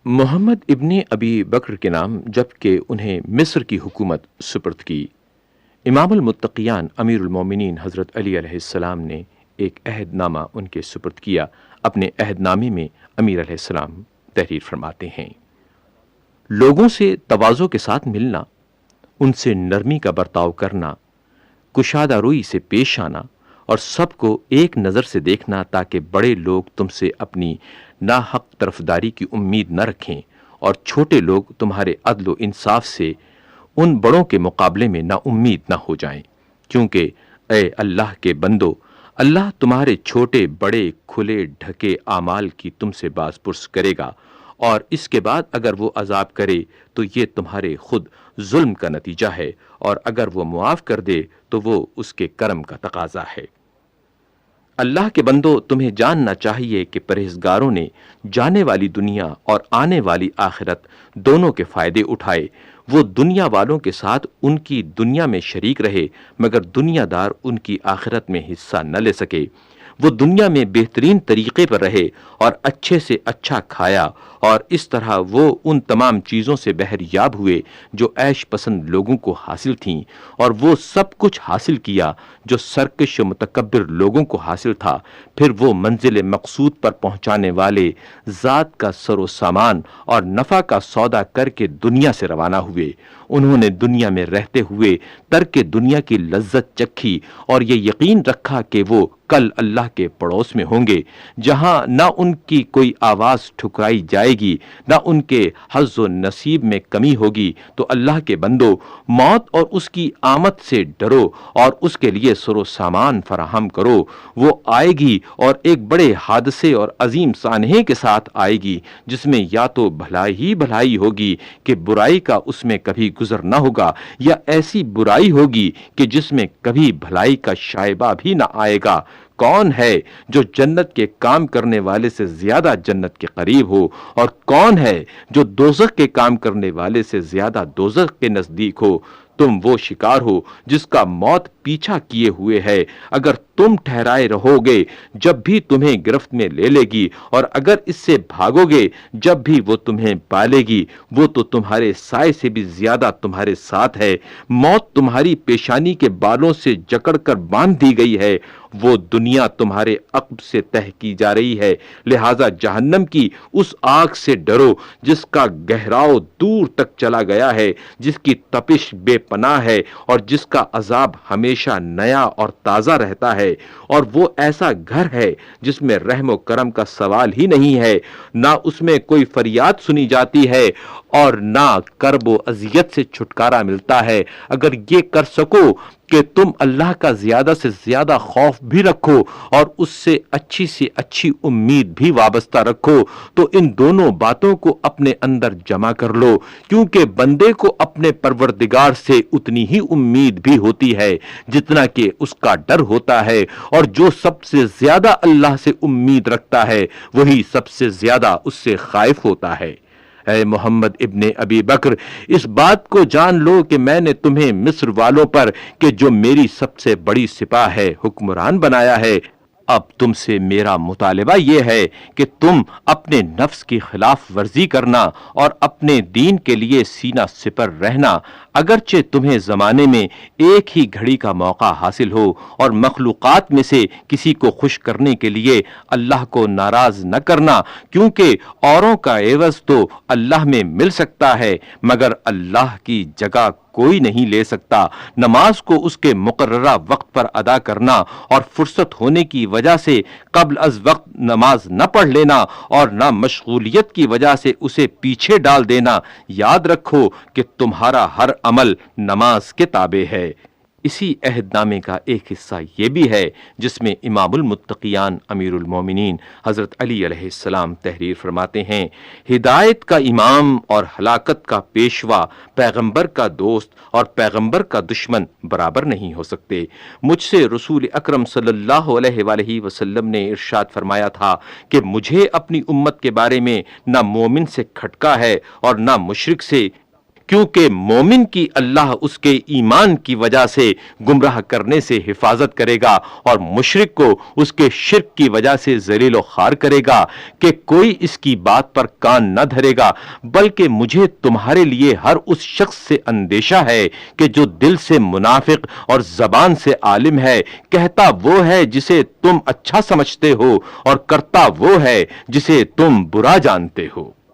محمد ابن ابی بکر کے نام جبکہ انہیں مصر کی حکومت سپرد کی۔ امام المتقیان امیر المومنین حضرت علی علیہ السلام نے ایک عہد نامہ ان کے سپرد کیا۔ اپنے عہد نامے میں امیر علیہ السلام تحریر فرماتے ہیں: لوگوں سے تواضع کے ساتھ ملنا، ان سے نرمی کا برتاؤ کرنا، کشادہ روئی سے پیش آنا اور سب کو ایک نظر سے دیکھنا تاکہ بڑے لوگ تم سے اپنی ناحق طرفداری کی امید نہ رکھیں اور چھوٹے لوگ تمہارے عدل و انصاف سے ان بڑوں کے مقابلے میں نا امید نہ ہو جائیں، کیونکہ اے اللہ کے بندو، اللہ تمہارے چھوٹے بڑے کھلے ڈھکے اعمال کی تم سے باز پرس کرے گا، اور اس کے بعد اگر وہ عذاب کرے تو یہ تمہارے خود ظلم کا نتیجہ ہے، اور اگر وہ معاف کر دے تو وہ اس کے کرم کا تقاضا ہے۔ اللہ کے بندو، تمہیں جاننا چاہیے کہ پرہیزگاروں نے جانے والی دنیا اور آنے والی آخرت دونوں کے فائدے اٹھائے۔ وہ دنیا والوں کے ساتھ ان کی دنیا میں شریک رہے، مگر دنیا دار ان کی آخرت میں حصہ نہ لے سکے۔ وہ دنیا میں بہترین طریقے پر رہے اور اچھے سے اچھا کھایا، اور اس طرح وہ ان تمام چیزوں سے بہریاب ہوئے جو عیش پسند لوگوں کو حاصل تھیں، اور وہ سب کچھ حاصل کیا جو سرکش و متکبر لوگوں کو حاصل تھا۔ پھر وہ منزل مقصود پر پہنچانے والے ذات کا سر و سامان اور نفع کا سودا کر کے دنیا سے روانہ ہوئے۔ انہوں نے دنیا میں رہتے ہوئے ترک دنیا کی لذت چکھی اور یہ یقین رکھا کہ وہ کل اللہ کے پڑوس میں ہوں گے، جہاں نہ ان کی کوئی آواز ٹھکرائی جائے گی، نہ ان کے حظ و نصیب میں کمی ہوگی۔ تو اللہ کے بندو، موت اور اس کی آمد سے ڈرو اور اس کے لیے سر و سامان فراہم کرو۔ وہ آئے گی اور ایک بڑے حادثے اور عظیم سانحے کے ساتھ آئے گی، جس میں یا تو بھلائی ہی بھلائی ہوگی کہ برائی کا اس میں کبھی گزر نہ ہوگا، یا ایسی برائی ہوگی کہ جس میں کبھی بھلائی کا شائبہ بھی نہ آئے گا۔ کون ہے جو جنت کے کام کرنے والے سے زیادہ جنت کے قریب ہو، اور کون ہے جو دوزخ کے کام کرنے والے سے زیادہ دوزخ کے نزدیک ہو؟ تم وہ شکار ہو جس کا موت پیچھا کیے ہوئے ہے۔ اگر تم ٹھہرائے رہو گے جب بھی تمہیں گرفت میں لے لے گی، اور اگر اس سے بھاگو گے جب بھی وہ تمہیں پالے گی، وہ تو تمہارے سائے سے بھی زیادہ تمہارے ساتھ ہے۔ موت تمہاری پیشانی کے بالوں سے جکڑ کر باندھ دی گئی ہے، وہ دنیا تمہارے عقب سے تہ کی جا رہی ہے۔ لہذا جہنم کی اس آگ سے ڈرو جس کا گہراؤ دور تک چلا گیا ہے، جس کی تپش بے پناہ ہے، اور جس کا عذاب ہمیشہ نیا اور تازہ رہتا ہے۔ اور وہ ایسا گھر ہے جس میں رحم و کرم کا سوال ہی نہیں ہے، نہ اس میں کوئی فریاد سنی جاتی ہے اور نہ کرب و اذیت سے چھٹکارا ملتا ہے۔ اگر یہ کر سکو کہ تم اللہ کا زیادہ سے زیادہ خوف بھی رکھو اور اس سے اچھی امید بھی وابستہ رکھو، تو ان دونوں باتوں کو اپنے اندر جمع کر لو، کیونکہ بندے کو اپنے پروردگار سے اتنی ہی امید بھی ہوتی ہے جتنا کہ اس کا ڈر ہوتا ہے، اور جو سب سے زیادہ اللہ سے امید رکھتا ہے وہی سب سے زیادہ اس سے خائف ہوتا ہے۔ اے محمد ابن ابی بکر، اس بات کو جان لو کہ میں نے تمہیں مصر والوں پر کہ جو میری سب سے بڑی سپاہ ہے حکمران بنایا ہے۔ اب تم سے میرا مطالبہ یہ ہے کہ تم اپنے نفس کی خلاف ورزی کرنا اور اپنے دین کے لیے سینہ سپر رہنا، اگرچہ تمہیں زمانے میں ایک ہی گھڑی کا موقع حاصل ہو، اور مخلوقات میں سے کسی کو خوش کرنے کے لیے اللہ کو ناراض نہ کرنا، کیونکہ اوروں کا عوض تو اللہ میں مل سکتا ہے مگر اللہ کی جگہ کوئی نہیں لے سکتا۔ نماز کو اس کے مقررہ وقت پر ادا کرنا، اور فرصت ہونے کی وجہ سے قبل از وقت نماز نہ پڑھ لینا، اور نہ مشغولیت کی وجہ سے اسے پیچھے ڈال دینا۔ یاد رکھو کہ تمہارا ہر عمل نماز کے تابع ہے۔ اسی عہد نامے کا ایک حصہ یہ بھی ہے جس میں امام المتقیان امیر المومنین حضرت علی علیہ السلام تحریر فرماتے ہیں: ہدایت کا امام اور ہلاکت کا پیشوا، پیغمبر کا دوست اور پیغمبر کا دشمن برابر نہیں ہو سکتے۔ مجھ سے رسول اکرم صلی اللہ علیہ وآلہ وسلم نے ارشاد فرمایا تھا کہ مجھے اپنی امت کے بارے میں نہ مومن سے کھٹکا ہے اور نہ مشرک سے، کیونکہ مومن کی اللہ اس کے ایمان کی وجہ سے گمراہ کرنے سے حفاظت کرے گا اور مشرک کو اس کے شرک کی وجہ سے ذلیل و خوار کرے گا کہ کوئی اس کی بات پر کان نہ دھرے گا، بلکہ مجھے تمہارے لیے ہر اس شخص سے اندیشہ ہے کہ جو دل سے منافق اور زبان سے عالم ہے، کہتا وہ ہے جسے تم اچھا سمجھتے ہو اور کرتا وہ ہے جسے تم برا جانتے ہو۔